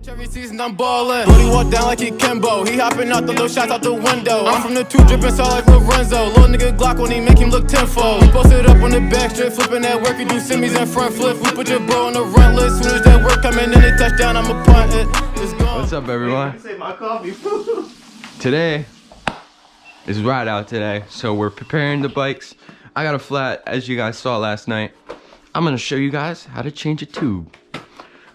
Every season I'm ballin'. Brody walk down like he Kimbo. He hopping out the little shots out the window. I'm from the two drippin' so like Lorenzo. Little nigga Glock when he make him look tenfold. He posted up on the back strip, flipping that work. He do semis and front flip. We put your bro on the run list. Soon as that work coming in, they touchdown, I'ma punt it. It's gone. What's up, everyone? Save my coffee. Today is ride out today, so we're preparing the bikes. I got a flat, as you guys saw last night. I'm gonna show you guys how to change a tube.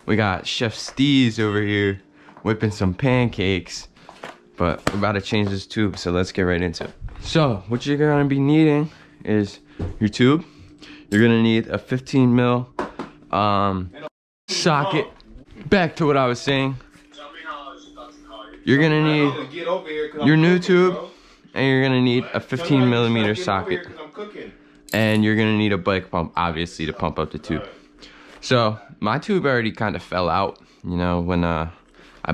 We got Chef Steez over here whipping some pancakes, but we're about to change this tube, so let's get right into it. So what you're gonna be needing is your tube. You're gonna need a 15 mil socket. Back to what I was saying. You're gonna need your new tube, and you're gonna need a 15 millimeter socket, and you're gonna need a bike pump, obviously, to pump up the tube. So my tube already kind of fell out, you know, when I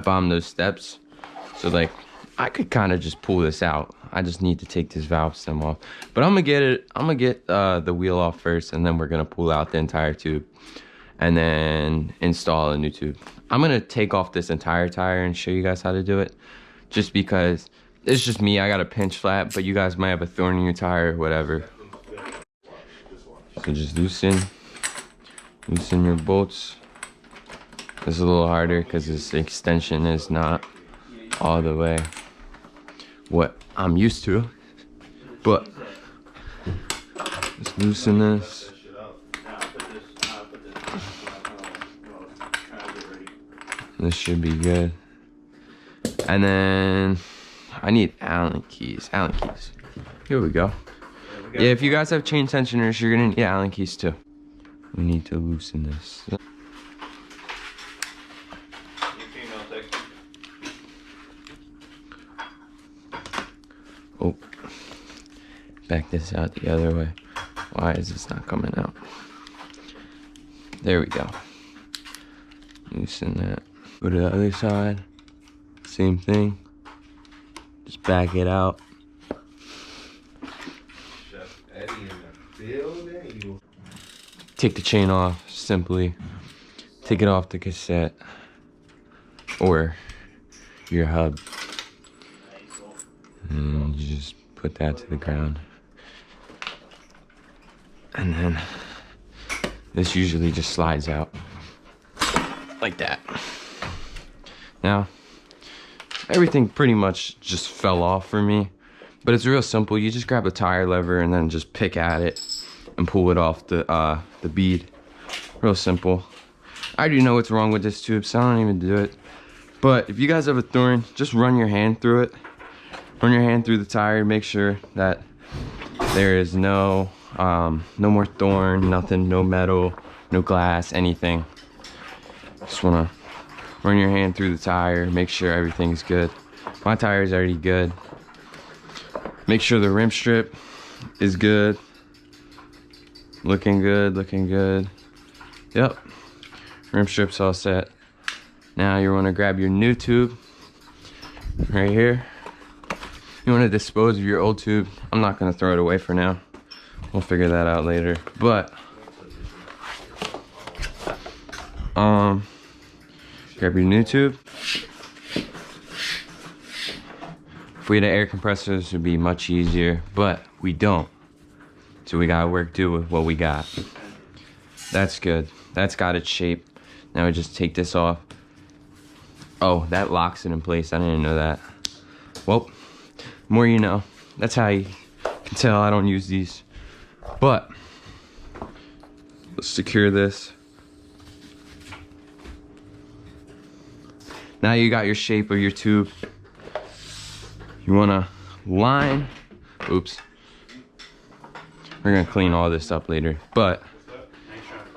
bombed those steps. So like I could kind of just pull this out. I just need to take this valve stem off. But I'm gonna get the wheel off first, and then we're gonna pull out the entire tube and then install a new tube. I'm gonna take off this entire tire and show you guys how to do it, just because it's just me. I got a pinch flat, but you guys might have a thorn in your tire or whatever. So just loosen your bolts. It's a little harder because this extension is not all the way what I'm used to, but just loosen this. This should be good. And then I need Allen keys. Here we go. Yeah, if you guys have chain tensioners, you're gonna need Allen keys too. We need to loosen this. Oh, back this out the other way. Why is this not coming out? There we go. Loosen that. Go to the other side. Same thing. Just back it out. Take the chain off, simply take it off the cassette or your hub, and you just put that to the ground. And then this usually just slides out like that. Now everything pretty much just fell off for me, but it's real simple. You just grab a tire lever and then just pick at it and pull it off the bead. Real simple. I already know what's wrong with this tube, so I don't even do it. But if you guys have a thorn, just run your hand through it. Run your hand through the tire, make sure that there is no more thorn, nothing, no metal, no glass, anything. Just wanna run your hand through the tire, make sure everything's good. My tire is already good. Make sure the rim strip is good. Looking good, looking good. Yep, rim strip's all set. Now you wanna grab your new tube right here. You wanna dispose of your old tube. I'm not gonna throw it away for now. We'll figure that out later. But, grab your new tube. If we had an air compressor, this would be much easier, but we don't. So we gotta do with what we got. That's good. That's got its shape. Now we just take this off. Oh, that locks it in place. I didn't know that. Well, more you know. That's how you can tell I don't use these. But let's secure this. Now you got your shape of your tube. You wanna line, oops. We're gonna clean all this up later, but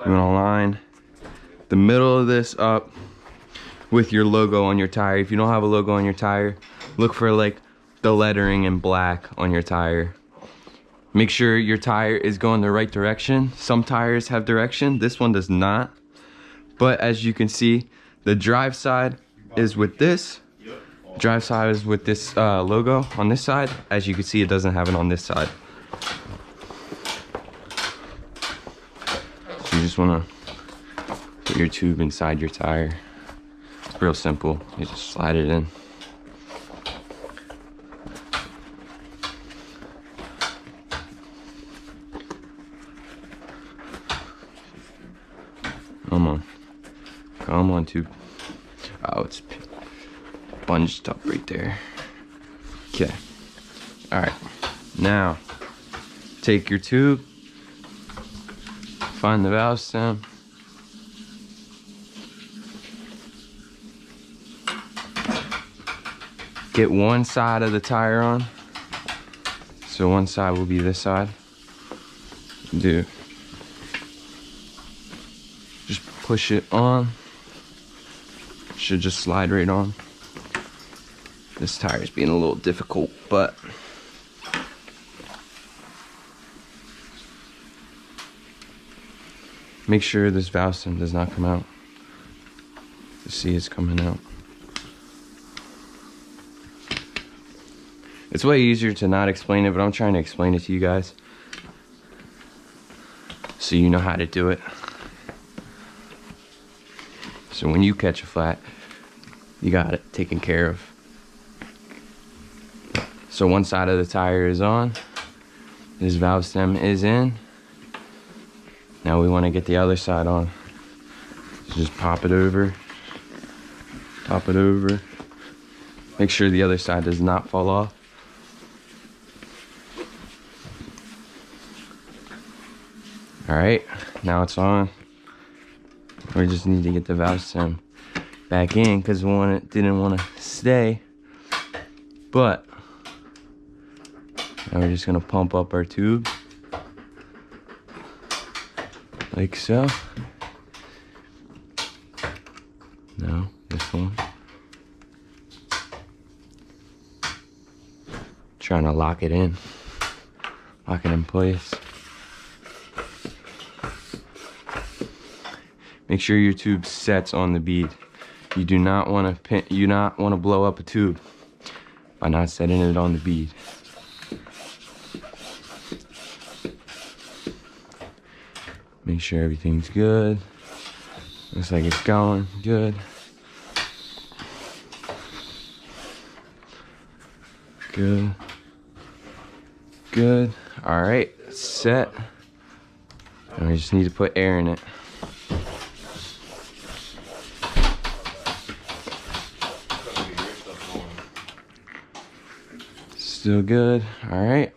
you wanna line the middle of this up with your logo on your tire. If you don't have a logo on your tire, look for like the lettering in black on your tire. Make sure your tire is going the right direction. Some tires have direction, this one does not. But as you can see, the drive side is with this. Drive side is with this logo on this side. As you can see, it doesn't have it on this side. So you just wanna put your tube inside your tire. Real simple. You just slide it in. Come on. Come on, tube. Oh, it's bunged up right there. Okay. Alright. Now, take your tube. Find the valve stem. Get one side of the tire on. So one side will be this side. Do. Just push it on. Should just slide right on. This tire is being a little difficult, but make sure this valve stem does not come out. You see it's coming out. It's way easier to not explain it, but I'm trying to explain it to you guys so you know how to do it. So when you catch a flat, you got it taken care of. So one side of the tire is on. This valve stem is in. Now we want to get the other side on. So just pop it over. Pop it over. Make sure the other side does not fall off. Alright, now it's on. We just need to get the valve stem back in because one didn't want to stay. But now we're just gonna pump up our tube like so. No, this one. Trying to lock it in. Lock it in place. Make sure your tube sets on the bead. You do not want to blow up a tube by not setting it on the bead. Make sure everything's good. Looks like it's going good. Good. Good. All right, set. And we just need to put air in it. Still good. All right.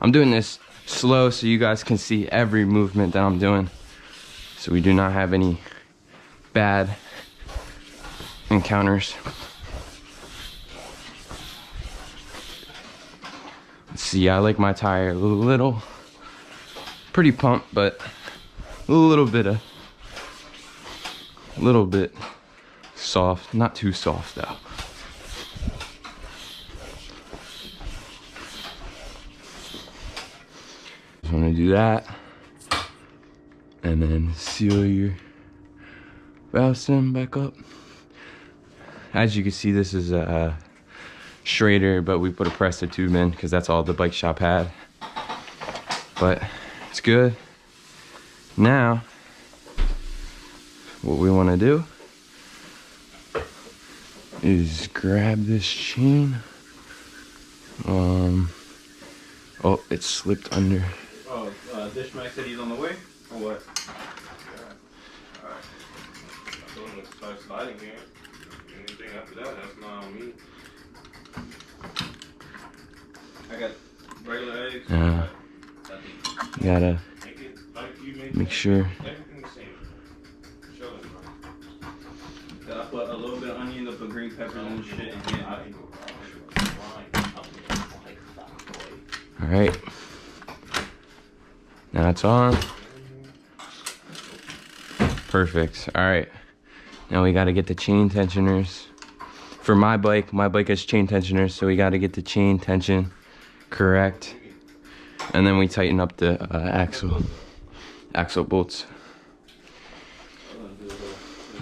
I'm doing this slow so you guys can see every movement that I'm doing, so we do not have any bad encounters. Let's see. I like my tire a little pretty pumped, but a little bit soft. Not too soft though. Just want to do that, and then seal your valve stem back up. As you can see, this is a Schrader, but we put a Presta tube in because that's all the bike shop had. But it's good. Now, what we want to do is grab this chain. Oh, it slipped under. Oh, Dishmack said he's on the way, or what? Alright. I told him to start sliding here. Anything after that, that's not on me. I got regular eggs. You gotta make sure. I put a little bit of onion, put green peppers and shit in here. Alright. Now it's on. Perfect. Alright. Now we gotta get the chain tensioners. For my bike has chain tensioners, so we gotta get the chain tension correct. And then we tighten up the axle bolts.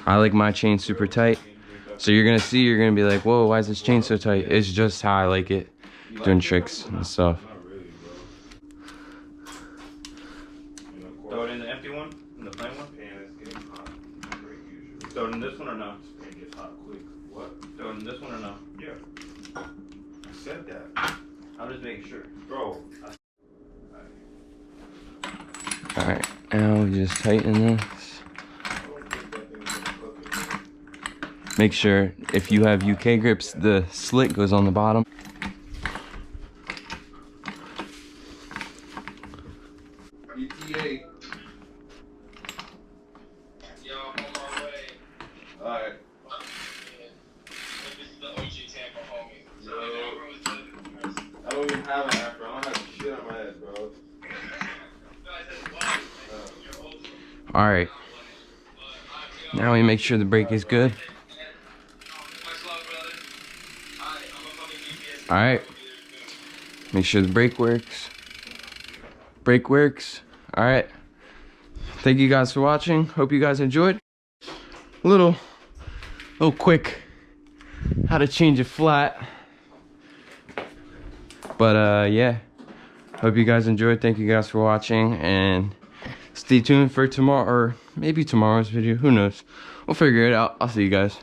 I like my chain super tight. So you're gonna be like, whoa, why is this chain so tight? It's just how I like it. Doing tricks and stuff. Throw it in the empty one? In the plain one? Throw it in this one or no? quick. What? Doing this one or no? Yeah. I said that. I'm just making sure. Bro. Alright, now we just tighten this. Make sure if you have UK grips, the slit goes on the bottom. ETA. Yo, I'm on my way. Alright. This is the OG Tampa homie. So I don't even have an afro. I don't have shit on my head, bro. Alright. Now we make sure the brake is good. Alright. Make sure the brake works. Brake works. Alright. Thank you guys for watching. Hope you guys enjoyed. A little quick how to change a flat. But yeah. Hope you guys enjoyed. Thank you guys for watching, and stay tuned for tomorrow, or maybe tomorrow's video. Who knows? We'll figure it out. I'll see you guys.